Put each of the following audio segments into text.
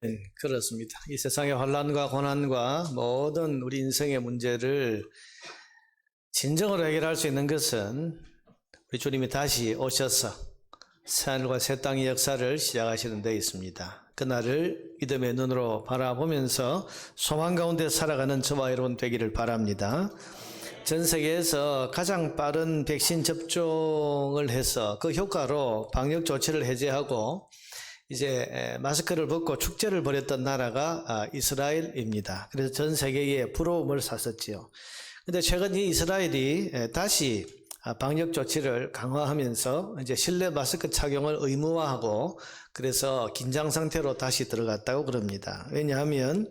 네, 그렇습니다. 이 세상의 환난과 고난과 모든 우리 인생의 문제를 진정으로 해결할 수 있는 것은 우리 주님이 다시 오셔서 새하늘과 새 땅의 역사를 시작하시는 데 있습니다. 그날을 믿음의 눈으로 바라보면서 소망 가운데 살아가는 저와 여러분 되기를 바랍니다. 전 세계에서 가장 빠른 백신 접종을 해서 그 효과로 방역 조치를 해제하고 이제 마스크를 벗고 축제를 벌였던 나라가 이스라엘입니다. 그래서 전 세계에 부러움을 샀었지요. 근데 최근 이 이스라엘이 다시 방역 조치를 강화하면서 이제 실내 마스크 착용을 의무화하고 그래서 긴장 상태로 다시 들어갔다고 그럽니다. 왜냐하면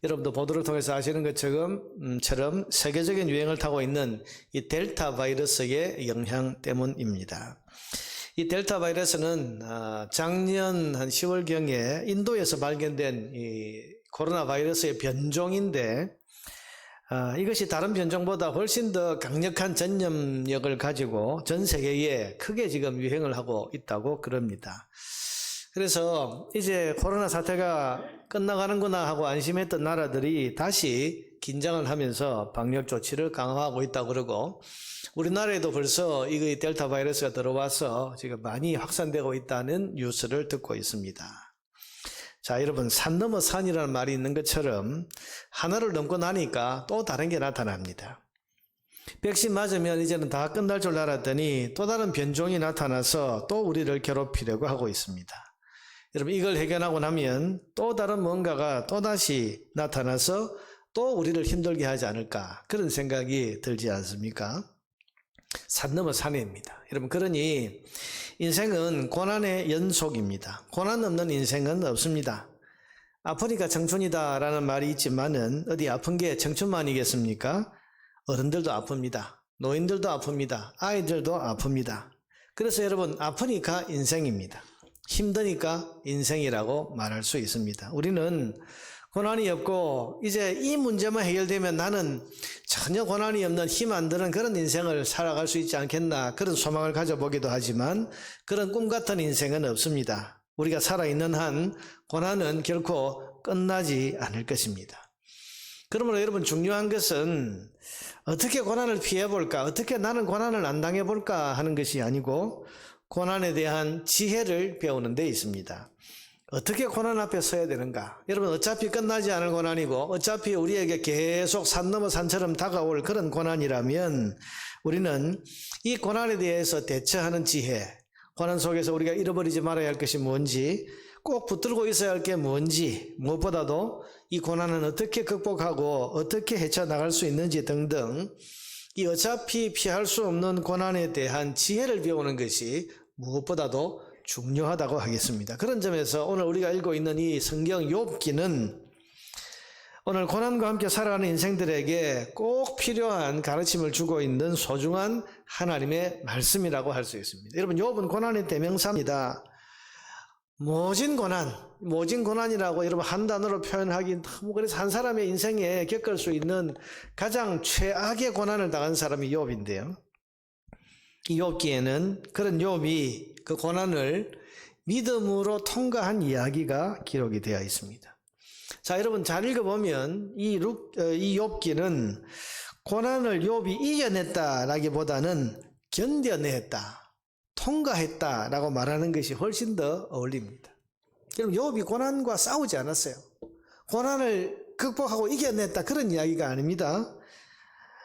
여러분도 보도를 통해서 아시는 것처럼 세계적인 유행을 타고 있는 이 델타 바이러스의 영향 때문입니다. 이 델타 바이러스는 작년 한 10월경에 인도에서 발견된 이 코로나 바이러스의 변종인데 이것이 다른 변종보다 훨씬 더 강력한 전염력을 가지고 전 세계에 크게 지금 유행을 하고 있다고 그럽니다. 그래서 이제 코로나 사태가 끝나가는구나 하고 안심했던 나라들이 다시 긴장을 하면서 방역 조치를 강화하고 있다고 그러고 우리나라에도 벌써 이 델타 바이러스가 들어와서 지금 많이 확산되고 있다는 뉴스를 듣고 있습니다. 자, 여러분, 산 넘어 산이라는 말이 있는 것처럼 하나를 넘고 나니까 또 다른 게 나타납니다. 백신 맞으면 이제는 다 끝날 줄 알았더니 또 다른 변종이 나타나서 또 우리를 괴롭히려고 하고 있습니다. 여러분, 이걸 해결하고 나면 또 다른 뭔가가 또다시 나타나서 또 우리를 힘들게 하지 않을까 그런 생각이 들지 않습니까? 산 넘어 산입니다. 여러분, 그러니 인생은 고난의 연속입니다. 고난 없는 인생은 없습니다. 아프니까 청춘이다 라는 말이 있지만은 어디 아픈 게 청춘만이겠습니까? 어른들도 아픕니다. 노인들도 아픕니다. 아이들도 아픕니다. 그래서 여러분, 아프니까 인생입니다. 힘드니까 인생이라고 말할 수 있습니다. 우리는 고난이 없고 이제 이 문제만 해결되면 나는 전혀 고난이 없는 힘 안 드는 그런 인생을 살아갈 수 있지 않겠나 그런 소망을 가져보기도 하지만 그런 꿈 같은 인생은 없습니다. 우리가 살아있는 한 고난은 결코 끝나지 않을 것입니다. 그러므로 여러분, 중요한 것은 어떻게 고난을 피해볼까, 어떻게 나는 고난을 안 당해볼까 하는 것이 아니고 고난에 대한 지혜를 배우는 데 있습니다. 어떻게 고난 앞에 서야 되는가? 여러분, 어차피 끝나지 않을 고난이고 어차피 우리에게 계속 산 넘어 산처럼 다가올 그런 고난이라면 우리는 이 고난에 대해서 대처하는 지혜, 고난 속에서 우리가 잃어버리지 말아야 할 것이 뭔지, 꼭 붙들고 있어야 할 게 뭔지, 무엇보다도 이 고난은 어떻게 극복하고 어떻게 헤쳐나갈 수 있는지 등등 이 어차피 피할 수 없는 고난에 대한 지혜를 배우는 것이 무엇보다도 중요하다고 하겠습니다. 그런 점에서 오늘 우리가 읽고 있는 이 성경 욥기는 오늘 고난과 함께 살아가는 인생들에게 꼭 필요한 가르침을 주고 있는 소중한 하나님의 말씀이라고 할 수 있습니다. 여러분, 욥은 고난의 대명사입니다. 모진 고난이라고 여러분 한 단어로 표현하기 너무 그래서 한 사람의 인생에 겪을 수 있는 가장 최악의 고난을 당한 사람이 욥인데요. 이 욥기에는 그런 욥이 그 고난을 믿음으로 통과한 이야기가 기록이 되어 있습니다. 자, 여러분 잘 읽어보면 이 욥기는 고난을 욥이 이겨냈다라기보다는 견뎌냈다, 통과했다라고 말하는 것이 훨씬 더 어울립니다. 여러분, 욥이 고난과 싸우지 않았어요. 고난을 극복하고 이겨냈다 그런 이야기가 아닙니다.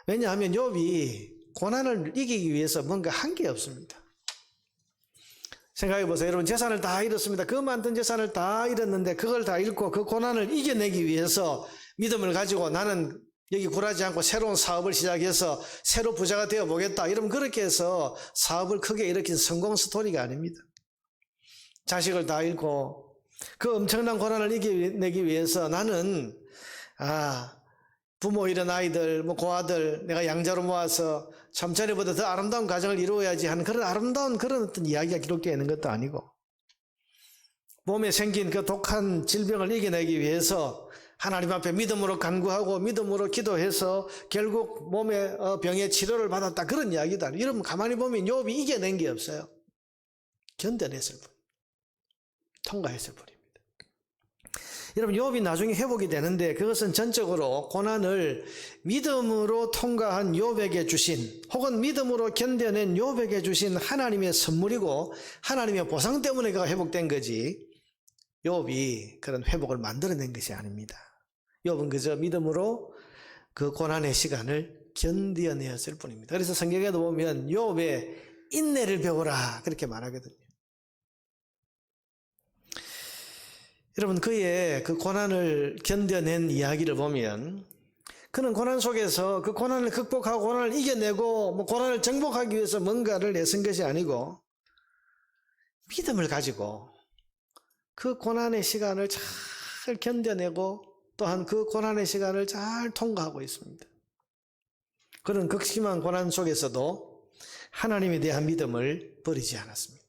왜냐하면 욥이 고난을 이기기 위해서 뭔가 한 게 없습니다. 생각해 보세요. 여러분, 재산을 다 잃었습니다. 그 많던 재산을 다 잃었는데 그걸 다 잃고 그 고난을 이겨내기 위해서 믿음을 가지고 나는 여기 굴하지 않고 새로운 사업을 시작해서 새로 부자가 되어 보겠다. 이러면 그렇게 해서 사업을 크게 일으킨 성공 스토리가 아닙니다. 자식을 다 잃고 그 엄청난 고난을 이겨내기 위해서 나는 부모 잃은 아이들, 고아들 내가 양자로 모아서 참전에보다 더 아름다운 가정을 이루어야지 하는 그런 아름다운 그런 어떤 이야기가 기록되어 있는 것도 아니고 몸에 생긴 그 독한 질병을 이겨내기 위해서 하나님 앞에 믿음으로 간구하고 믿음으로 기도해서 결국 몸의 병의 치료를 받았다 그런 이야기도 아니고 여러분 가만히 보면 욥이 이겨낸 게 없어요. 견뎌냈을 뿐, 통과했을 뿐입니다. 여러분 욥이 나중에 회복이 되는데 그것은 전적으로 고난을 믿음으로 통과한 욥에게 주신 혹은 믿음으로 견뎌낸 욥에게 주신 하나님의 선물이고 하나님의 보상 때문에 그가 회복된 거지 욥이 그런 회복을 만들어낸 것이 아닙니다. 욥은 그저 믿음으로 그 고난의 시간을 견뎌내었을 뿐입니다. 그래서 성경에도 보면 욥의 인내를 배우라 그렇게 말하거든요. 여러분 그의 그 고난을 견뎌낸 이야기를 보면 그는 고난 속에서 그 고난을 극복하고 고난을 이겨내고 고난을 정복하기 위해서 뭔가를 애쓴 것이 아니고 믿음을 가지고 그 고난의 시간을 잘 견뎌내고 또한 그 고난의 시간을 잘 통과하고 있습니다. 그는 극심한 고난 속에서도 하나님에 대한 믿음을 버리지 않았습니다.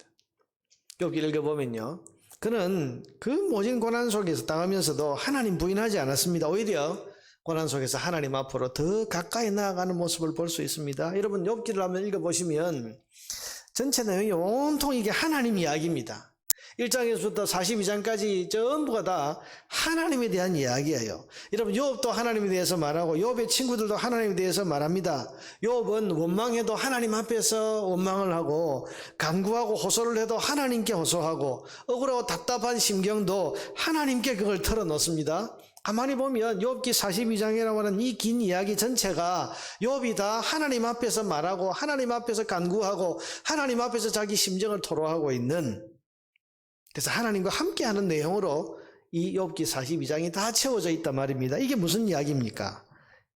욥기 읽어보면요. 그는 그 모진 고난 속에서 당하면서도 하나님 부인하지 않았습니다. 오히려 고난 속에서 하나님 앞으로 더 가까이 나아가는 모습을 볼 수 있습니다. 여러분 욥기를 한번 읽어보시면 전체 내용이 온통 이게 하나님 이야기입니다. 1장에서부터 42장까지 전부가 다 하나님에 대한 이야기예요. 여러분 욥도 하나님에 대해서 말하고 욥의 친구들도 하나님에 대해서 말합니다. 욥은 원망해도 하나님 앞에서 원망을 하고 간구하고 호소를 해도 하나님께 호소하고 억울하고 답답한 심경도 하나님께 그걸 털어놓습니다. 가만히 보면 욥기 42장이라고 하는 이 긴 이야기 전체가 욥이 다 하나님 앞에서 말하고 하나님 앞에서 간구하고 하나님 앞에서 자기 심정을 토로하고 있는, 그래서 하나님과 함께하는 내용으로 이 욥기 42장이 다 채워져 있단 말입니다. 이게 무슨 이야기입니까?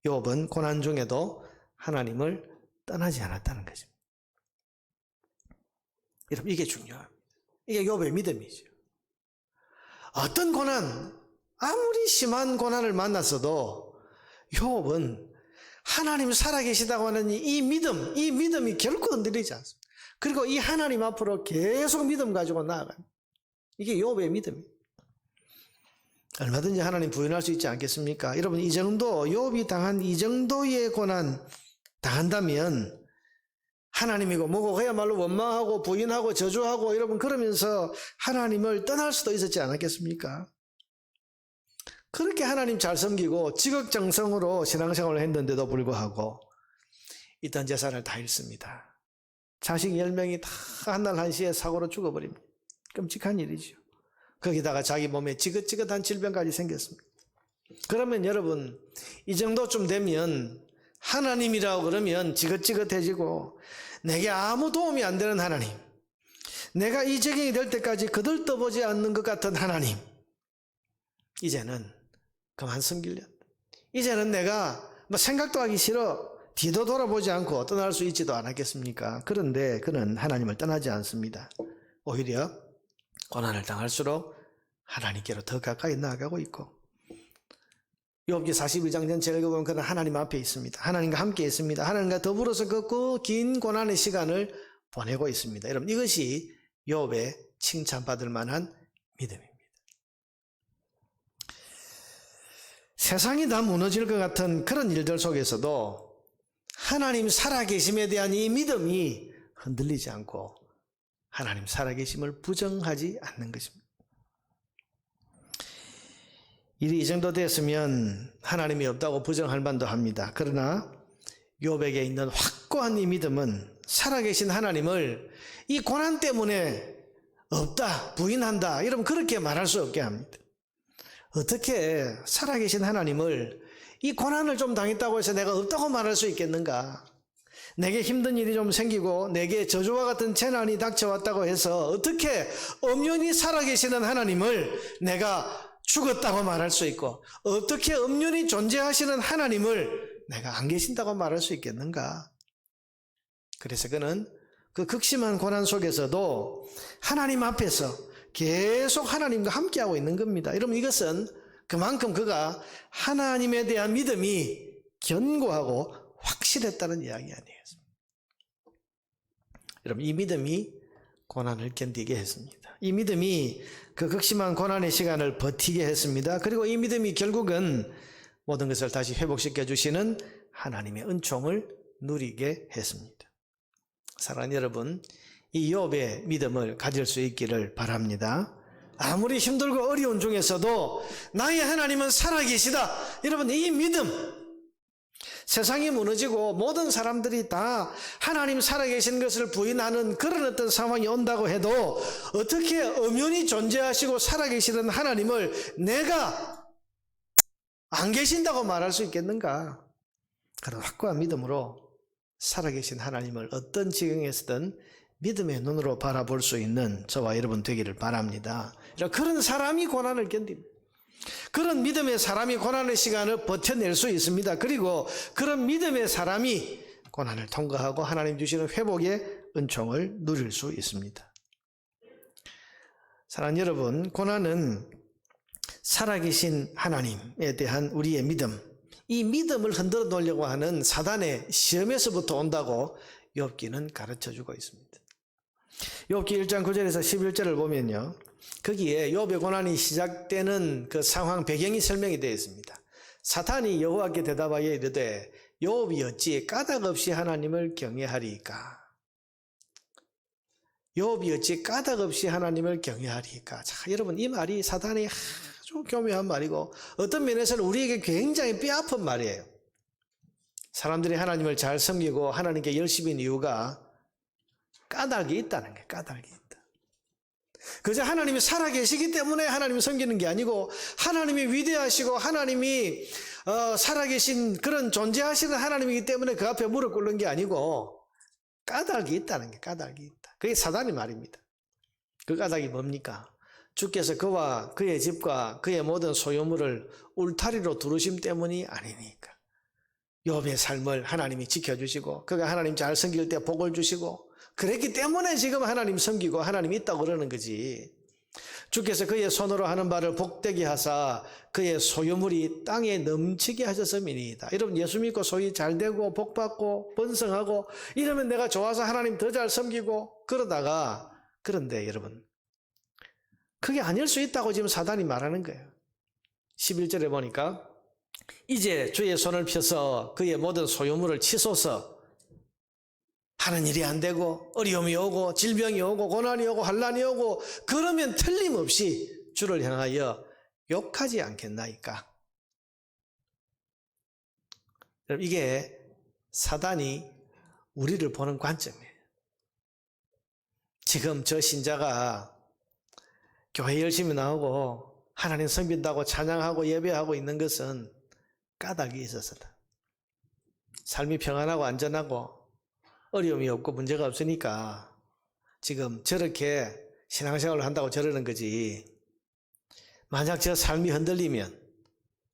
욥은 고난 중에도 하나님을 떠나지 않았다는 것입니다. 여러분 이게 중요합니다. 이게 욥의 믿음이죠. 어떤 고난, 아무리 심한 고난을 만났어도 욥은 하나님 살아계시다고 하는 이 믿음이 결코 흔들리지 않습니다. 그리고 이 하나님 앞으로 계속 믿음 가지고 나아갑니다. 이게 욥의 믿음입니다. 얼마든지 하나님 부인할 수 있지 않겠습니까? 여러분 이 정도 욥이 당한 이 정도의 고난 당한다면 하나님이고 뭐고 그야말로 원망하고 부인하고 저주하고 여러분 그러면서 하나님을 떠날 수도 있었지 않았겠습니까? 그렇게 하나님 잘 섬기고 지극정성으로 신앙생활을 했는데도 불구하고 있던 재산을 다 잃습니다. 자식 10명이 다 한날 한시에 사고로 죽어버립니다. 끔찍한 일이죠. 거기다가 자기 몸에 지긋지긋한 질병까지 생겼습니다. 그러면 여러분 이 정도쯤 되면 하나님이라고 그러면 지긋지긋해지고 내게 아무 도움이 안 되는 하나님, 내가 이 적용이 될 때까지 거들떠보지 않는 것 같은 하나님, 이제는 그만 섬기려. 이제는 내가 생각도 하기 싫어. 뒤도 돌아보지 않고 떠날 수 있지도 않았겠습니까? 그런데 그는 하나님을 떠나지 않습니다. 오히려 고난을 당할수록 하나님께로 더 가까이 나아가고 있고, 욥기 41장 전체를 읽어보면 그는 하나님 앞에 있습니다. 하나님과 함께 있습니다. 하나님과 더불어서 그 긴 고난의 시간을 보내고 있습니다. 여러분 이것이 욥의 칭찬받을 만한 믿음입니다. 세상이 다 무너질 것 같은 그런 일들 속에서도 하나님 살아계심에 대한 이 믿음이 흔들리지 않고 하나님 살아계심을 부정하지 않는 것입니다. 일이 이 정도 됐으면 하나님이 없다고 부정할 만도 합니다. 그러나 욥에게 있는 확고한 이 믿음은 살아계신 하나님을 이 고난 때문에 없다, 부인한다, 여러분 그렇게 말할 수 없게 합니다. 어떻게 살아계신 하나님을 이 고난을 좀 당했다고 해서 내가 없다고 말할 수 있겠는가? 내게 힘든 일이 좀 생기고 내게 저주와 같은 재난이 닥쳐왔다고 해서 어떻게 엄연히 살아계시는 하나님을 내가 죽었다고 말할 수 있고 어떻게 엄연히 존재하시는 하나님을 내가 안 계신다고 말할 수 있겠는가? 그래서 그는 그 극심한 고난 속에서도 하나님 앞에서 계속 하나님과 함께하고 있는 겁니다. 여러분 이것은 그만큼 그가 하나님에 대한 믿음이 견고하고 확실했다는 이야기 아니에요. 여러분 이 믿음이 고난을 견디게 했습니다. 이 믿음이 그 극심한 고난의 시간을 버티게 했습니다. 그리고 이 믿음이 결국은 모든 것을 다시 회복시켜 주시는 하나님의 은총을 누리게 했습니다. 사랑하는 여러분, 이 욥의 믿음을 가질 수 있기를 바랍니다. 아무리 힘들고 어려운 중에서도 나의 하나님은 살아계시다. 여러분, 이 믿음, 세상이 무너지고 모든 사람들이 다 하나님 살아계신 것을 부인하는 그런 어떤 상황이 온다고 해도 어떻게 엄연히 존재하시고 살아계시던 하나님을 내가 안 계신다고 말할 수 있겠는가? 그런 확고한 믿음으로 살아계신 하나님을 어떤 지경에서든 믿음의 눈으로 바라볼 수 있는 저와 여러분 되기를 바랍니다. 그런 사람이 고난을 견딥니다. 그런 믿음의 사람이 고난의 시간을 버텨낼 수 있습니다. 그리고 그런 믿음의 사람이 고난을 통과하고 하나님 주시는 회복의 은총을 누릴 수 있습니다. 사랑하는 여러분, 고난은 살아계신 하나님에 대한 우리의 믿음, 이 믿음을 흔들어 놓으려고 하는 사단의 시험에서부터 온다고 욥기는 가르쳐주고 있습니다. 욥기 1장 9절에서 11절을 보면요, 거기에 욥의 고난이 시작되는 그 상황 배경이 설명이 되어 있습니다. 사탄이 여호와께 대답하여 이르되 욥이 어찌 까닭 없이 하나님을 경외하리까? 욥이 어찌 까닭 없이 하나님을 경외하리까? 자, 여러분, 이 말이 사탄이 아주 교묘한 말이고 어떤 면에서는 우리에게 굉장히 뼈아픈 말이에요. 사람들이 하나님을 잘 섬기고 하나님께 열심인 이유가 까닭이 있다는 거예요. 까닭이 있다. 그저 하나님이 살아계시기 때문에 하나님을 섬기는 게 아니고 하나님이 위대하시고 하나님이 살아계신 그런 존재하시는 하나님이기 때문에 그 앞에 무릎 꿇는 게 아니고 까닭이 있다는 게 까닭이 있다. 그게 사단의 말입니다. 그 까닭이 뭡니까? 주께서 그와 그의 집과 그의 모든 소유물을 울타리로 두르심 때문이 아니니까. 욥의 삶을 하나님이 지켜주시고 그가 하나님 잘 섬길 때 복을 주시고 그랬기 때문에 지금 하나님 섬기고 하나님이 있다고 그러는 거지. 주께서 그의 손으로 하는 바를 복되게 하사 그의 소유물이 땅에 넘치게 하셨음이니이다. 여러분, 예수 믿고 소위 잘 되고 복 받고 번성하고 이러면 내가 좋아서 하나님 더 잘 섬기고 그러다가, 그런데 여러분, 그게 아닐 수 있다고 지금 사단이 말하는 거예요. 11절에 보니까 이제 주의 손을 펴서 그의 모든 소유물을 치소서. 하는 일이 안 되고 어려움이 오고 질병이 오고 고난이 오고 환난이 오고 그러면 틀림없이 주를 향하여 욕하지 않겠나이까? 여러분, 이게 사단이 우리를 보는 관점이에요. 지금 저 신자가 교회 열심히 나오고 하나님 섬긴다고 찬양하고 예배하고 있는 것은 까닭이 있어서다. 삶이 평안하고 안전하고 어려움이 없고 문제가 없으니까 지금 저렇게 신앙생활을 한다고 저러는 거지. 만약 저 삶이 흔들리면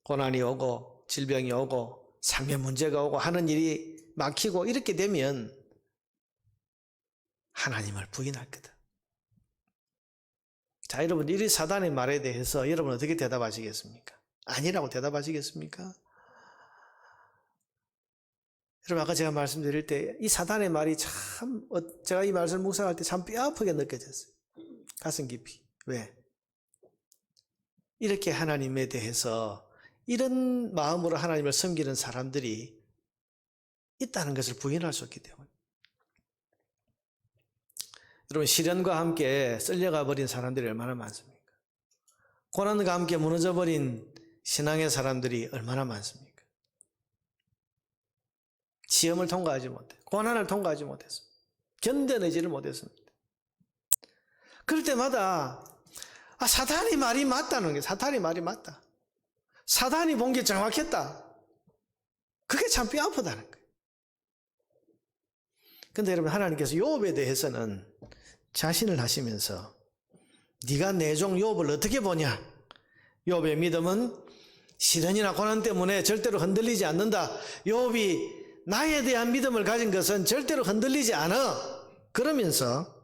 고난이 오고 질병이 오고 삶에 문제가 오고 하는 일이 막히고 이렇게 되면 하나님을 부인할 거다. 자, 여러분, 이 사단의 말에 대해서 여러분 어떻게 대답하시겠습니까? 아니라고 대답하시겠습니까? 여러분, 아까 제가 말씀드릴 때 이 사단의 말이 참, 제가 이 말씀을 묵상할 때 참 뼈아프게 느껴졌어요. 가슴 깊이. 왜? 이렇게 하나님에 대해서 이런 마음으로 하나님을 섬기는 사람들이 있다는 것을 부인할 수 없기 때문에. 여러분, 시련과 함께 쓸려가 버린 사람들이 얼마나 많습니까? 고난과 함께 무너져 버린 신앙의 사람들이 얼마나 많습니까? 시험을 통과하지 못해, 고난을 통과하지 못했습니다. 견뎌내지를 못했습니다. 그럴 때마다 사탄이 말이 맞다는 게, 사탄이 말이 맞다. 사탄이 본 게 정확했다. 그게 참 뼈아프다는 거예요. 그런데 여러분, 하나님께서 욥에 대해서는 자신을 하시면서 네가 내 종 욥을 어떻게 보냐? 욥의 믿음은 시련이나 고난 때문에 절대로 흔들리지 않는다. 욥이 나에 대한 믿음을 가진 것은 절대로 흔들리지 않아. 그러면서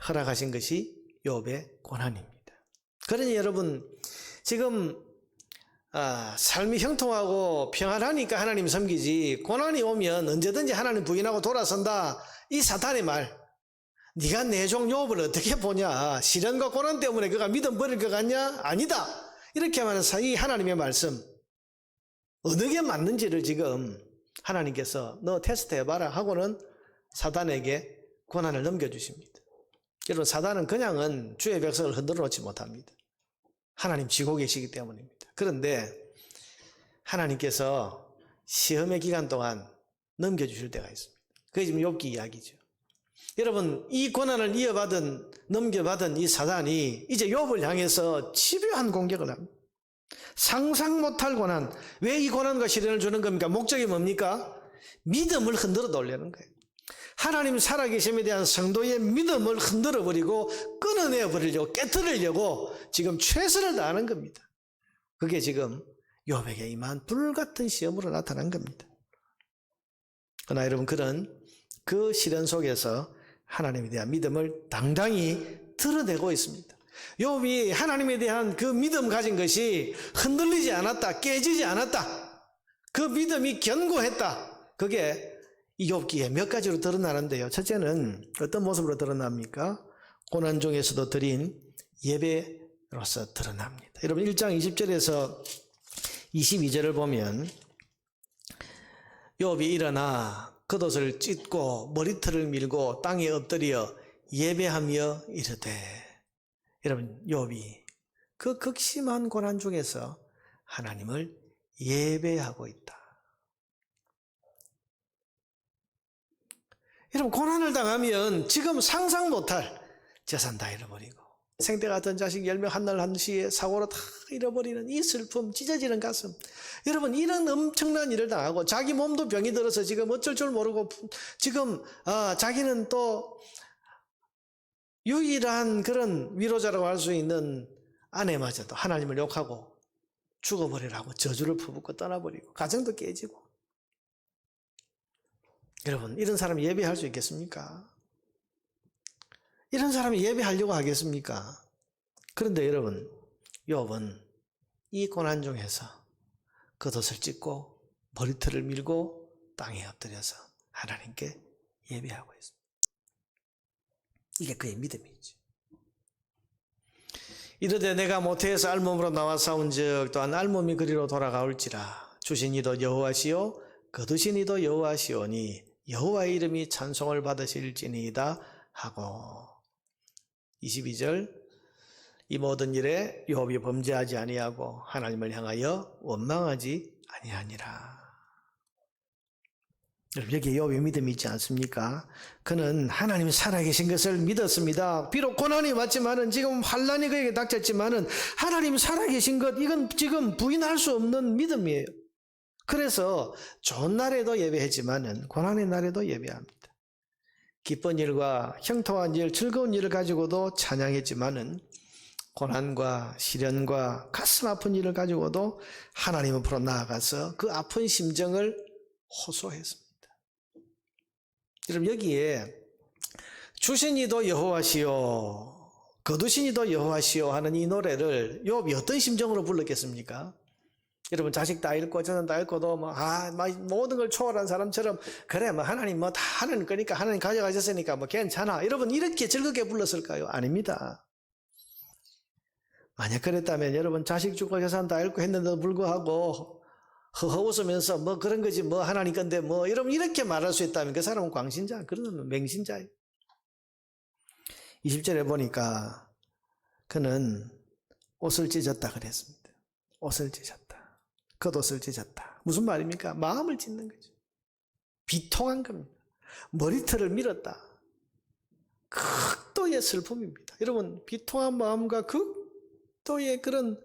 허락하신 것이 욥의 고난입니다. 그러니 여러분, 지금 삶이 형통하고 평안하니까 하나님 섬기지, 고난이 오면 언제든지 하나님 부인하고 돌아선다. 이 사탄의 말, 네가 내 종 욥을 어떻게 보냐? 시련과 고난 때문에 그가 믿음 버릴 것 같냐? 아니다. 이렇게 말해서 이 하나님의 말씀 어느 게 맞는지를 지금 하나님께서 너 테스트 해봐라 하고는 사단에게 고난을 넘겨주십니다. 여러분, 사단은 그냥은 주의 백성을 흔들어 놓지 못합니다. 하나님 지고 계시기 때문입니다. 그런데 하나님께서 시험의 기간 동안 넘겨주실 때가 있습니다. 그게 지금 욥기 이야기죠. 여러분, 이 고난을 넘겨받은 이 사단이 이제 욥을 향해서 집요한 공격을 합니다. 상상 못할 고난. 왜 이 고난과 시련을 주는 겁니까? 목적이 뭡니까? 믿음을 흔들어 놓으려는 거예요. 하나님 살아계심에 대한 성도의 믿음을 흔들어 버리고 끊어내 버리려고, 깨뜨리려고 지금 최선을 다하는 겁니다. 그게 지금 욥에게 임한 불같은 시험으로 나타난 겁니다. 그러나 여러분, 그런 그 시련 속에서 하나님에 대한 믿음을 당당히 드러내고 있습니다. 욥이 하나님에 대한 그 믿음 가진 것이 흔들리지 않았다, 깨지지 않았다, 그 믿음이 견고했다. 그게 이 욥기에 몇 가지로 드러나는데요. 첫째는 어떤 모습으로 드러납니까? 고난 중에서도 드린 예배로서 드러납니다. 여러분, 1장 20절에서 22절을 보면 욥이 일어나 겉옷을 찢고 머리털을 밀고 땅에 엎드려 예배하며 이르되, 여러분, 욥이 그 극심한 고난 중에서 하나님을 예배하고 있다. 여러분, 고난을 당하면 지금 상상 못할 재산 다 잃어버리고 생때 같은 자식 10명 한날 한시에 사고로 다 잃어버리는 이 슬픔, 찢어지는 가슴. 여러분, 이런 엄청난 일을 당하고 자기 몸도 병이 들어서 지금 어쩔 줄 모르고 지금 자기는 또 유일한 그런 위로자라고 할 수 있는 아내마저도 하나님을 욕하고 죽어버리라고 저주를 퍼붓고 떠나버리고 가정도 깨지고. 여러분, 이런 사람이 예배할 수 있겠습니까? 이런 사람이 예배하려고 하겠습니까? 그런데 여러분, 욥은 이 고난 중에서 겉옷을 찢고 머리털을 밀고 땅에 엎드려서 하나님께 예배하고 있습니다. 이게 그의 믿음이지. 이르되 내가 모태에서 알몸으로 나와 싸운즉 또한 알몸이 그리로 돌아가올지라. 주신 이도 여호와시요 거두신 이도 여호와시오니 여호와의 이름이 찬송을 받으실지니이다 하고. 22절, 이 모든 일에 욥이 범죄하지 아니하고 하나님을 향하여 원망하지 아니하니라. 여기에 욥의 믿음이 있지 않습니까? 그는 하나님이 살아계신 것을 믿었습니다. 비록 고난이 왔지만은, 지금 환난이 그에게 닥쳤지만은 하나님이 살아계신 것, 이건 지금 부인할 수 없는 믿음이에요. 그래서 좋은 날에도 예배했지만은 고난의 날에도 예배합니다. 기쁜 일과 형통한 일, 즐거운 일을 가지고도 찬양했지만은 고난과 시련과 가슴 아픈 일을 가지고도 하나님 앞으로 나아가서 그 아픈 심정을 호소했습니다. 여러분, 여기에 주신 이도 여호와시요 거두신 이도 여호와시요 하는 이 노래를 욥이 어떤 심정으로 불렀겠습니까? 여러분, 자식 다 잃고 저는 다 잃고도 모든 걸 초월한 사람처럼, 그래 하나님 다 하는 거니까, 하나님 가져가셨으니까 괜찮아, 여러분 이렇게 즐겁게 불렀을까요? 아닙니다. 만약 그랬다면 여러분, 자식 죽고 재산 다 잃고 했는데도 불구하고 허허 웃으면서 그런 거지 하나님 건데 여러분 이렇게 말할 수 있다면 그 사람은 광신자, 그러면 맹신자예요. 20절에 보니까 그는 옷을 찢었다 그랬습니다. 옷을 찢었다. 겉옷을 찢었다. 무슨 말입니까? 마음을 찢는 거죠. 비통한 겁니다. 머리털을 밀었다. 극도의 슬픔입니다. 여러분, 비통한 마음과 극도의 그런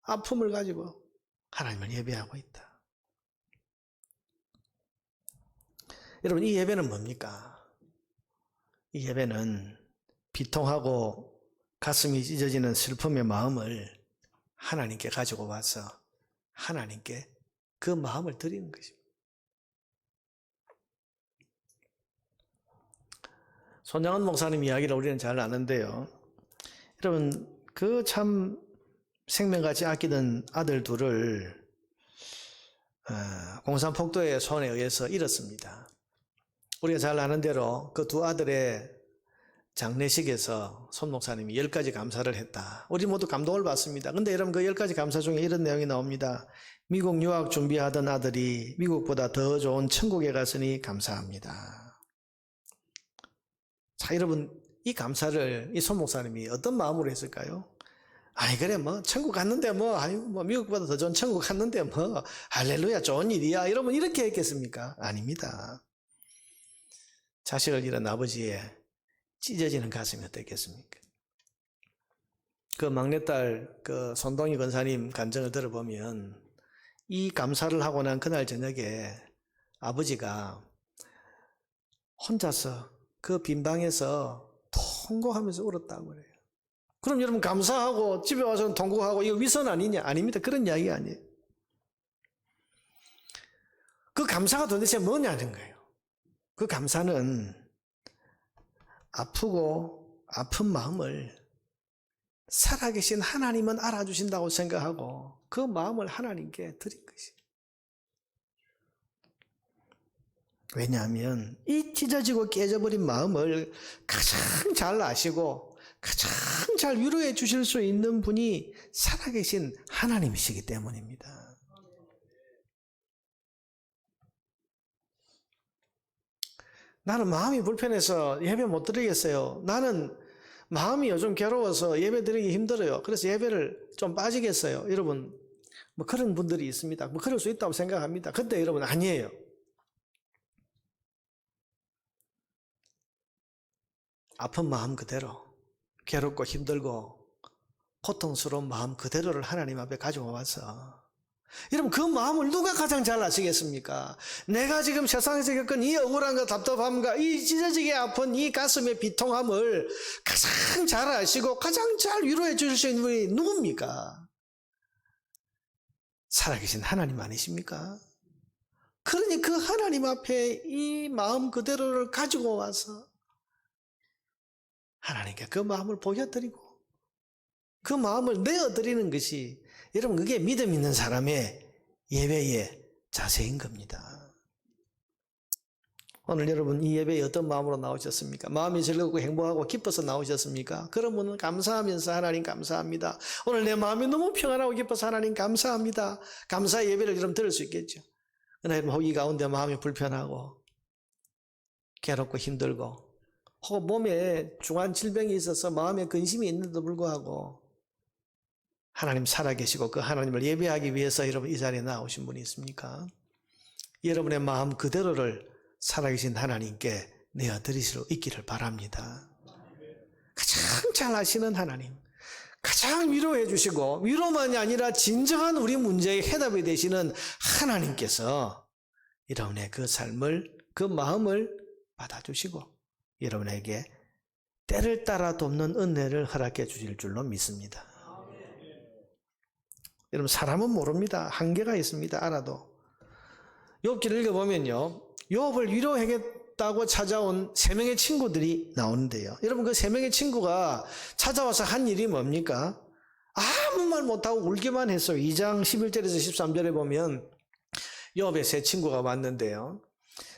아픔을 가지고 하나님을 예배하고 있다. 여러분, 이 예배는 뭡니까? 이 예배는 비통하고 가슴이 찢어지는 슬픔의 마음을 하나님께 가지고 와서 하나님께 그 마음을 드리는 것입니다. 손양은 목사님 이야기를 우리는 잘 아는데요. 여러분, 그 참 생명같이 아끼던 아들 둘을 공산폭도의 손에 의해서 잃었습니다. 우리가 잘 아는 대로 그 두 아들의 장례식에서 손 목사님이 10가지 감사를 했다. 우리 모두 감동을 받습니다. 근데 여러분, 그 10가지 감사 중에 이런 내용이 나옵니다. 미국 유학 준비하던 아들이 미국보다 더 좋은 천국에 갔으니 감사합니다. 자, 여러분, 이 감사를 이 손 목사님이 어떤 마음으로 했을까요? 아이 그래 뭐 천국 갔는데 뭐 아유 뭐 미국보다 더 좋은 천국 갔는데 뭐 할렐루야 좋은 일이야 이러면 이렇게 했겠습니까? 아닙니다. 자식을 잃은 아버지의 찢어지는 가슴이 어땠겠습니까? 그 막내딸 그 손동희 권사님 간증을 들어보면 이 감사를 하고 난 그날 저녁에 아버지가 혼자서 그 빈 방에서 통곡하면서 울었다고 그래요. 그럼 여러분 감사하고 집에 와서는 통곡하고 이거 위선 아니냐? 아닙니다. 그런 이야기 아니에요. 그 감사가 도대체 뭐냐는 거예요. 그 감사는 아프고 아픈 마음을 살아계신 하나님은 알아주신다고 생각하고 그 마음을 하나님께 드린 것이에요. 왜냐하면 이 찢어지고 깨져버린 마음을 가장 잘 아시고 가장 잘 위로해 주실 수 있는 분이 살아계신 하나님이시기 때문입니다. 나는 마음이 불편해서 예배 못 드리겠어요. 나는 마음이 요즘 괴로워서 예배 드리기 힘들어요. 그래서 예배를 좀 빠지겠어요. 여러분, 뭐 그런 분들이 있습니다. 뭐 그럴 수 있다고 생각합니다. 근데 여러분 아니에요. 아픈 마음 그대로, 괴롭고 힘들고 고통스러운 마음 그대로를 하나님 앞에 가지고 와서 여러분 그 마음을 누가 가장 잘 아시겠습니까? 내가 지금 세상에서 겪은 이 억울함과 답답함과 이 찢어지게 아픈 이 가슴의 비통함을 가장 잘 아시고 가장 잘 위로해 주실 수 있는 분이 누굽니까? 살아계신 하나님 아니십니까? 그러니 그 하나님 앞에 이 마음 그대로를 가지고 와서 하나님께 그 마음을 보여드리고 그 마음을 내어드리는 것이 여러분 그게 믿음 있는 사람의 예배의 자세인 겁니다. 오늘 여러분 이 예배에 어떤 마음으로 나오셨습니까? 마음이 즐겁고 행복하고 기뻐서 나오셨습니까? 그러면 감사하면서 하나님 감사합니다. 오늘 내 마음이 너무 평안하고 기뻐서 하나님 감사합니다. 감사의 예배를 여러분 들을 수 있겠죠. 그러나 여러분 이 가운데 마음이 불편하고 괴롭고 힘들고 혹은 몸에 중한 질병이 있어서 마음에 근심이 있는데도 불구하고 하나님 살아계시고 그 하나님을 예배하기 위해서 여러분 이 자리에 나오신 분이 있습니까? 여러분의 마음 그대로를 살아계신 하나님께 내어드릴 수 있기를 바랍니다. 가장 잘 아시는 하나님, 가장 위로해 주시고 위로만이 아니라 진정한 우리 문제의 해답이 되시는 하나님께서 여러분의 그 삶을, 그 마음을 받아주시고 여러분에게 때를 따라 돕는 은혜를 허락해 주실 줄로 믿습니다. 여러분 사람은 모릅니다. 한계가 있습니다. 알아도. 욥기를 읽어보면요. 욥을 위로하겠다고 찾아온 3명의 친구들이 나오는데요. 여러분 그 3명의 친구가 찾아와서 한 일이 뭡니까? 아무 말 못하고 울기만 했어요. 2장 11절에서 13절에 보면 욥의 3 친구가 왔는데요.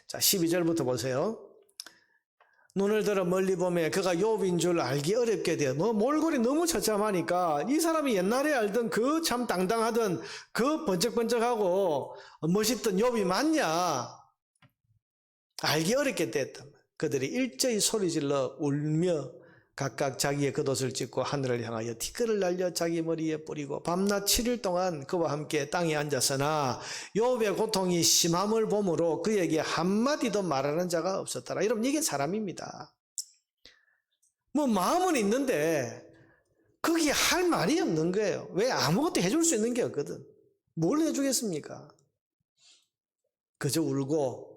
자 12절부터 보세요. 눈을 들어 멀리 보매 그가 욥인 줄 알기 어렵게 되어 몰골이 너무 처참하니까 이 사람이 옛날에 알던 그 참 당당하던 그 번쩍번쩍하고 멋있던 욥이 맞냐 알기 어렵게 됐단 말이에요. 그들이 일제히 소리질러 울며 각각 자기의 겉옷을 찢고 하늘을 향하여 티끌을 날려 자기 머리에 뿌리고 밤낮 7일 동안 그와 함께 땅에 앉았으나 욥의 고통이 심함을 보므로 그에게 한마디도 말하는 자가 없었더라. 여러분 이게 사람입니다. 뭐 마음은 있는데 거기에 할 말이 없는 거예요. 왜? 아무것도 해줄 수 있는 게 없거든. 뭘 해주겠습니까? 그저 울고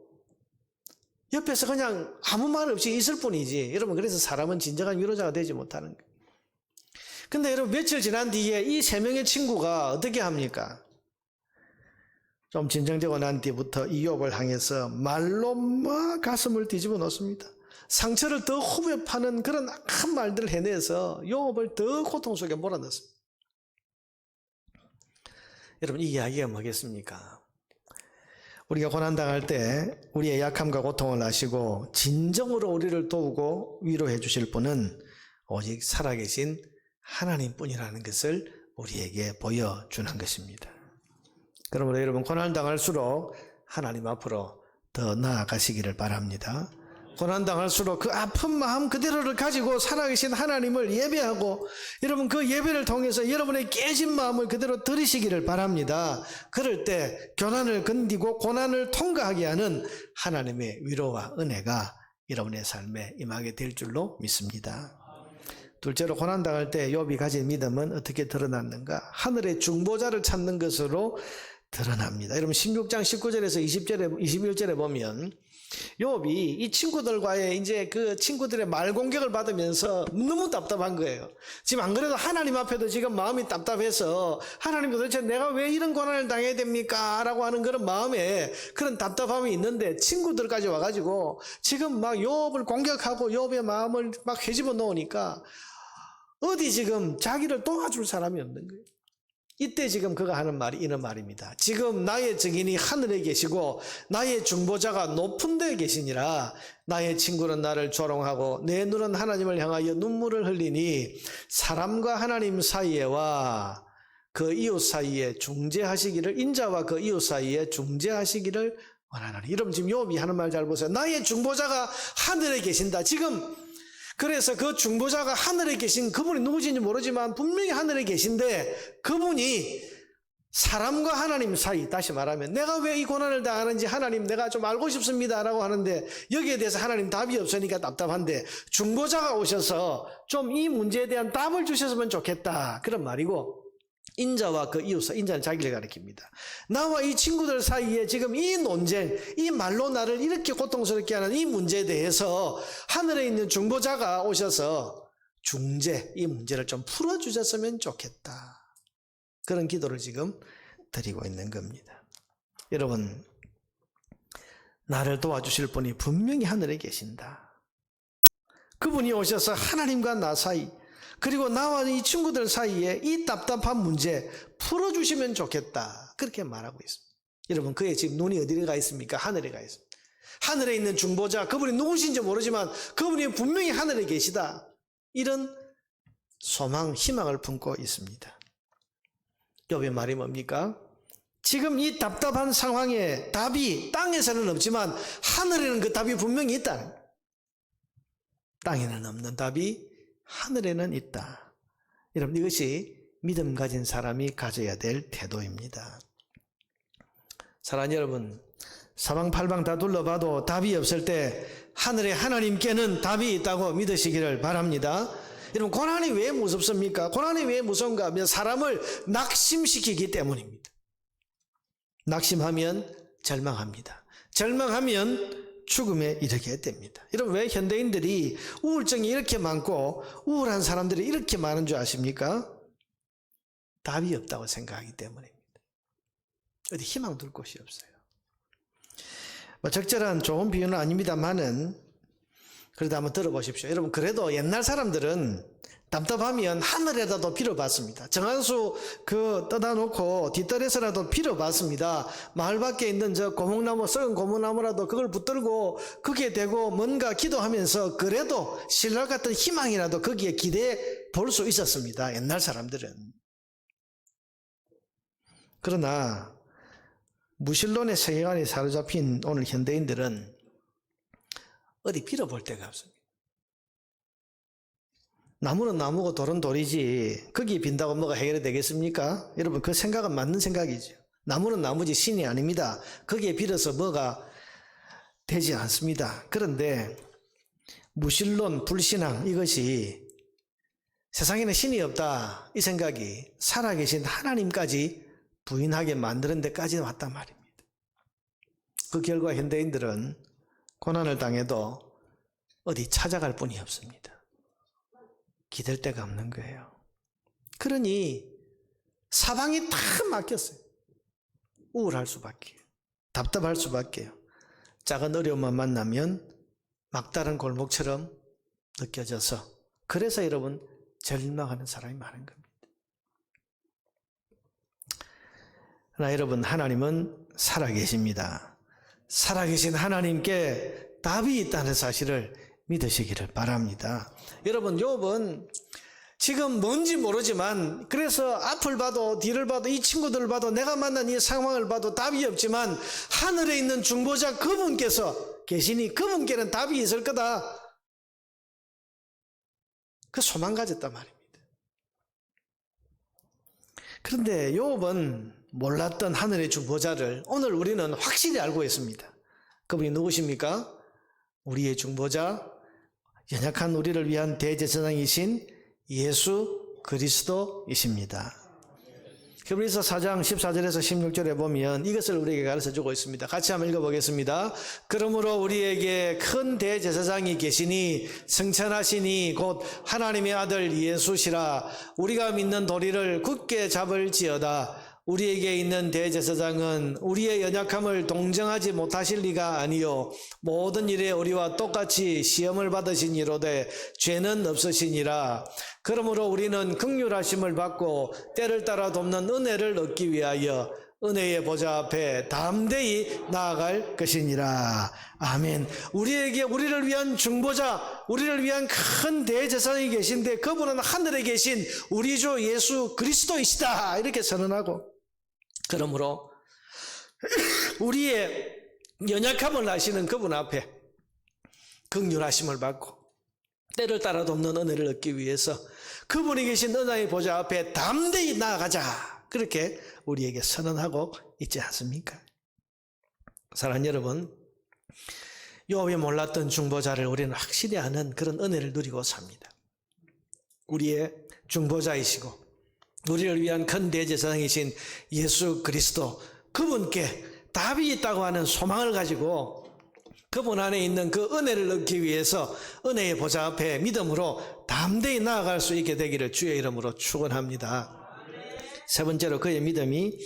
옆에서 그냥 아무 말 없이 있을 뿐이지. 여러분 그래서 사람은 진정한 위로자가 되지 못하는 거예요. 근데 여러분 며칠 지난 뒤에 이 3명의 친구가 어떻게 합니까? 좀 진정되고 난 뒤부터 이 욥을 향해서 말로 막 가슴을 뒤집어 놓습니다. 상처를 더 후벼 파는 그런 악한 말들을 해내서 욥을 더 고통 속에 몰아넣습니다. 여러분 이 이야기가 뭐겠습니까? 우리가 고난당할 때 우리의 약함과 고통을 아시고 진정으로 우리를 도우고 위로해 주실 분은 오직 살아계신 하나님뿐이라는 것을 우리에게 보여주는 것입니다. 그러므로 여러분 고난당할수록 하나님 앞으로 더 나아가시기를 바랍니다. 고난당할수록 그 아픈 마음 그대로를 가지고 살아계신 하나님을 예배하고 여러분 그 예배를 통해서 여러분의 깨진 마음을 그대로 들으시기를 바랍니다. 그럴 때 고난을 견디고 고난을 통과하게 하는 하나님의 위로와 은혜가 여러분의 삶에 임하게 될 줄로 믿습니다. 둘째로 고난당할 때 욥이 가진 믿음은 어떻게 드러났는가? 하늘의 중보자를 찾는 것으로 드러납니다. 여러분 16장 19절에서 20절에 21절에 보면 욥이 이 친구들과의 이제 그 친구들의 말 공격을 받으면서 너무 답답한 거예요. 지금 안 그래도 하나님 앞에도 지금 마음이 답답해서 하나님 도대체 내가 왜 이런 고난을 당해야 됩니까? 라고 하는 그런 마음에 그런 답답함이 있는데 친구들까지 와가지고 지금 막 욥을 공격하고 욥의 마음을 막 헤집어 놓으니까 어디 지금 자기를 도와줄 사람이 없는 거예요. 이때 지금 그가 하는 말이 이런 말입니다. 지금 나의 증인이 하늘에 계시고 나의 중보자가 높은 데에 계시니라. 나의 친구는 나를 조롱하고 내 눈은 하나님을 향하여 눈물을 흘리니 사람과 하나님 사이에와 그 이웃 사이에 중재하시기를, 인자와 그 이웃 사이에 중재하시기를 원하노니. 여러분 지금 욥이 하는 말 잘 보세요. 나의 중보자가 하늘에 계신다. 지금 그래서 그 중보자가 하늘에 계신 그분이 누구신지 모르지만 분명히 하늘에 계신데 그분이 사람과 하나님 사이, 다시 말하면 내가 왜 이 고난을 당하는지 하나님 내가 좀 알고 싶습니다 라고 하는데 여기에 대해서 하나님 답이 없으니까 답답한데 중보자가 오셔서 좀 이 문제에 대한 답을 주셨으면 좋겠다 그런 말이고, 인자와 그 이웃 사이, 인자는 자기를 가리킵니다. 나와 이 친구들 사이에 지금 이 논쟁, 이 말로 나를 이렇게 고통스럽게 하는 이 문제에 대해서 하늘에 있는 중보자가 오셔서 중재, 이 문제를 좀 풀어주셨으면 좋겠다. 그런 기도를 지금 드리고 있는 겁니다. 여러분, 나를 도와주실 분이 분명히 하늘에 계신다. 그분이 오셔서 하나님과 나 사이, 그리고 나와 이 친구들 사이에 이 답답한 문제 풀어주시면 좋겠다. 그렇게 말하고 있습니다. 여러분, 그의 지금 눈이 어디에 가 있습니까? 하늘에 가 있습니다. 하늘에 있는 중보자, 그분이 누구신지 모르지만 그분이 분명히 하늘에 계시다. 이런 소망, 희망을 품고 있습니다. 욥의 말이 뭡니까? 지금 이 답답한 상황에 답이 땅에서는 없지만 하늘에는 그 답이 분명히 있다. 땅에는 없는 답이 하늘에는 있다. 여러분, 이것이 믿음 가진 사람이 가져야 될 태도입니다. 사랑하는 여러분, 사방팔방 다 둘러봐도 답이 없을 때 하늘에 하나님께는 답이 있다고 믿으시기를 바랍니다. 여러분, 고난이 왜 무섭습니까? 고난이 왜 무서운가 하면 사람을 낙심시키기 때문입니다. 낙심하면 절망합니다. 절망하면 죽음에 이르게 됩니다. 여러분, 왜 현대인들이 우울증이 이렇게 많고 우울한 사람들이 이렇게 많은 줄 아십니까? 답이 없다고 생각하기 때문입니다. 어디 희망 둘 곳이 없어요. 적절한 좋은 비유는 아닙니다만은 그래도 한번 들어보십시오. 여러분, 그래도 옛날 사람들은 답답하면 하늘에다도 빌어봤습니다. 정한수 떠다 놓고 뒷뜰에서라도 빌어봤습니다. 마을 밖에 있는 저 고목나무, 썩은 고목나무라도 그걸 붙들고 거기에 대고 뭔가 기도하면서 그래도 신랄 같은 희망이라도 거기에 기대해 볼 수 있었습니다. 옛날 사람들은. 그러나 무신론의 세계관에 사로잡힌 오늘 현대인들은 어디 빌어볼 데가 없습니다. 나무는 나무고 돌은 돌이지 거기 빈다고 뭐가 해결이 되겠습니까? 여러분, 그 생각은 맞는 생각이죠. 나무는 나무지 신이 아닙니다. 거기에 빌어서 뭐가 되지 않습니다. 그런데 무신론, 불신앙, 이것이 세상에는 신이 없다 이 생각이 살아계신 하나님까지 부인하게 만드는 데까지 왔단 말입니다. 그 결과 현대인들은 고난을 당해도 어디 찾아갈 뿐이 없습니다. 기댈 데가 없는 거예요. 그러니 사방이 다 막혔어요. 우울할 수밖에, 답답할 수밖에요. 작은 어려움만 만나면 막다른 골목처럼 느껴져서, 그래서 여러분 절망하는 사람이 많은 겁니다. 그러나 여러분, 하나님은 살아계십니다. 살아계신 하나님께 답이 있다는 사실을 믿으시기를 바랍니다. 여러분, 욥은 지금 뭔지 모르지만, 그래서 앞을 봐도 뒤를 봐도 이 친구들을 봐도 내가 만난 이 상황을 봐도 답이 없지만 하늘에 있는 중보자 그분께서 계시니 그분께는 답이 있을 거다. 그 소망 가졌단 말입니다. 그런데 욥은 몰랐던 하늘의 중보자를 오늘 우리는 확실히 알고 있습니다. 그분이 누구십니까? 우리의 중보자, 연약한 우리를 위한 대제사장이신 예수 그리스도이십니다. 히브리서 4장 14절에서 16절에 보면 이것을 우리에게 가르쳐주고 있습니다. 같이 한번 읽어보겠습니다. 그러므로 우리에게 큰 대제사장이 계시니 승천하시니 곧 하나님의 아들 예수시라. 우리가 믿는 도리를 굳게 잡을지어다. 우리에게 있는 대제사장은 우리의 연약함을 동정하지 못하실 리가 아니요 모든 일에 우리와 똑같이 시험을 받으신 이로되 죄는 없으시니라. 그러므로 우리는 긍휼하심을 받고 때를 따라 돕는 은혜를 얻기 위하여 은혜의 보좌 앞에 담대히 나아갈 것이니라. 아멘. 우리를 위한 중보자, 우리를 위한 큰 대제사장이 계신데 그분은 하늘에 계신 우리 주 예수 그리스도이시다. 이렇게 선언하고, 그러므로 우리의 연약함을 아시는 그분 앞에 긍휼하심을 받고 때를 따라 돕는 은혜를 얻기 위해서 그분이 계신 은혜의 보좌 앞에 담대히 나아가자. 그렇게 우리에게 선언하고 있지 않습니까? 사랑하는 여러분, 욥이 몰랐던 중보자를 우리는 확실히 아는 그런 은혜를 누리고 삽니다. 우리의 중보자이시고 우리를 위한 큰 대제사장이신 예수 그리스도, 그분께 답이 있다고 하는 소망을 가지고 그분 안에 있는 그 은혜를 얻기 위해서 은혜의 보좌 앞에 믿음으로 담대히 나아갈 수 있게 되기를 주의 이름으로 축원합니다. 세 번째로 그의 믿음이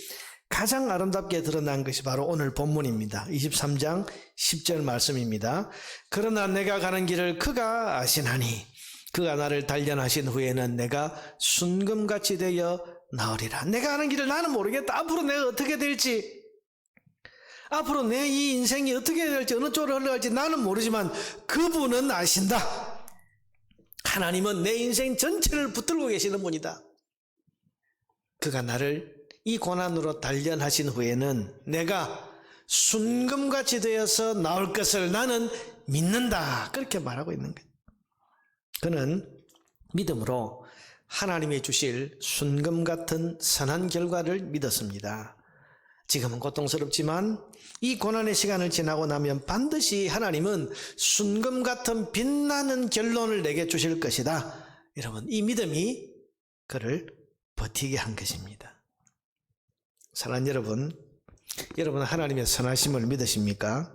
가장 아름답게 드러난 것이 바로 오늘 본문입니다. 23장 10절 말씀입니다. 그러나 내가 가는 길을 그가 아시나니 그가 나를 단련하신 후에는 내가 순금같이 되어 나으리라. 내가 가는 길을 나는 모르겠다. 앞으로 내가 어떻게 될지, 앞으로 내 이 인생이 어떻게 될지, 어느 쪽으로 흘러갈지 나는 모르지만 그분은 아신다. 하나님은 내 인생 전체를 붙들고 계시는 분이다. 그가 나를 이 고난으로 단련하신 후에는 내가 순금같이 되어서 나올 것을 나는 믿는다. 그렇게 말하고 있는 거예요. 그는 믿음으로 하나님이 주실 순금 같은 선한 결과를 믿었습니다. 지금은 고통스럽지만 이 고난의 시간을 지나고 나면 반드시 하나님은 순금 같은 빛나는 결론을 내게 주실 것이다. 여러분, 이 믿음이 그를 버티게 한 것입니다. 사랑하는 여러분 하나님의 선하심을 믿으십니까?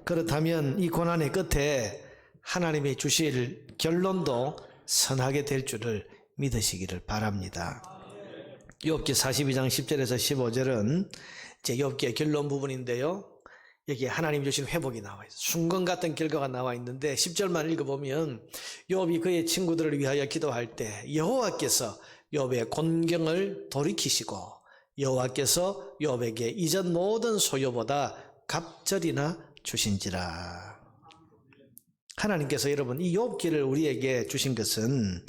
그렇다면 이 고난의 끝에 하나님이 주실 결론도 선하게 될 줄을 믿으시기를 바랍니다. 욥기 42장 10절에서 15절은 이제 욥기의 결론 부분인데요. 여기에 하나님 주신 회복이 나와 있어요. 순금 같은 결과가 나와 있는데 10절만 읽어보면 욥이 그의 친구들을 위하여 기도할 때 여호와께서 욥의 곤경을 돌이키시고 여호와께서 욥에게 이전 모든 소유보다 갑절이나 주신지라. 하나님께서 여러분 이 욥기를 우리에게 주신 것은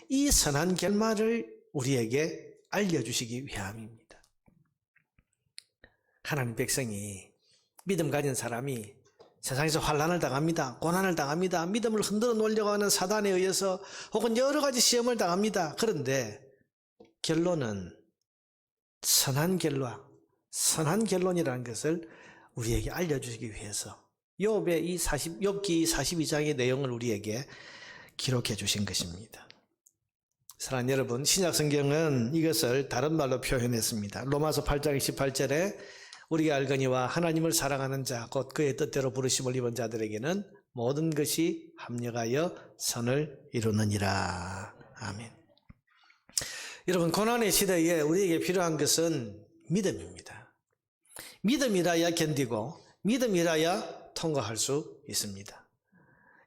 이 선한 결말을 우리에게 알려주시기 위함입니다. 하나님 백성이, 믿음 가진 사람이 세상에서 환난을 당합니다. 고난을 당합니다. 믿음을 흔들어 놓으려고 하는 사단에 의해서 혹은 여러 가지 시험을 당합니다. 그런데 결론은 선한 결과, 선한 결론이라는 것을 우리에게 알려주시기 위해서 욥의 욥기 42장의 내용을 우리에게 기록해 주신 것입니다. 사랑하는 여러분, 신약 성경은 이것을 다른 말로 표현했습니다. 로마서 8장 18절에 우리가 알거니와 하나님을 사랑하는 자 곧 그의 뜻대로 부르심을 입은 자들에게는 모든 것이 합력하여 선을 이루느니라. 아멘. 여러분, 고난의 시대에 우리에게 필요한 것은 믿음입니다. 믿음이라야 견디고 믿음이라야 통과할 수 있습니다.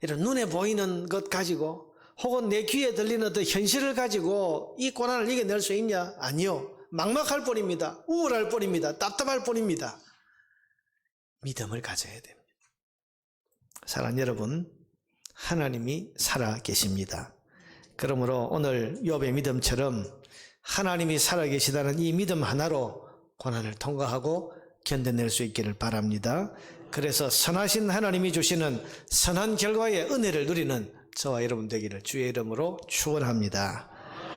이런 눈에 보이는 것 가지고 혹은 내 귀에 들리는 어떤 현실을 가지고 이 고난을 이겨낼 수 있냐? 아니요. 막막할 뿐입니다. 우울할 뿐입니다. 답답할 뿐입니다. 믿음을 가져야 됩니다. 사랑하는 여러분, 하나님이 살아 계십니다. 그러므로 오늘 욥의 믿음처럼 하나님이 살아 계시다는 이 믿음 하나로 고난을 통과하고 견뎌낼 수 있기를 바랍니다. 그래서 선하신 하나님이 주시는 선한 결과의 은혜를 누리는 저와 여러분 되기를 주의 이름으로 축원합니다.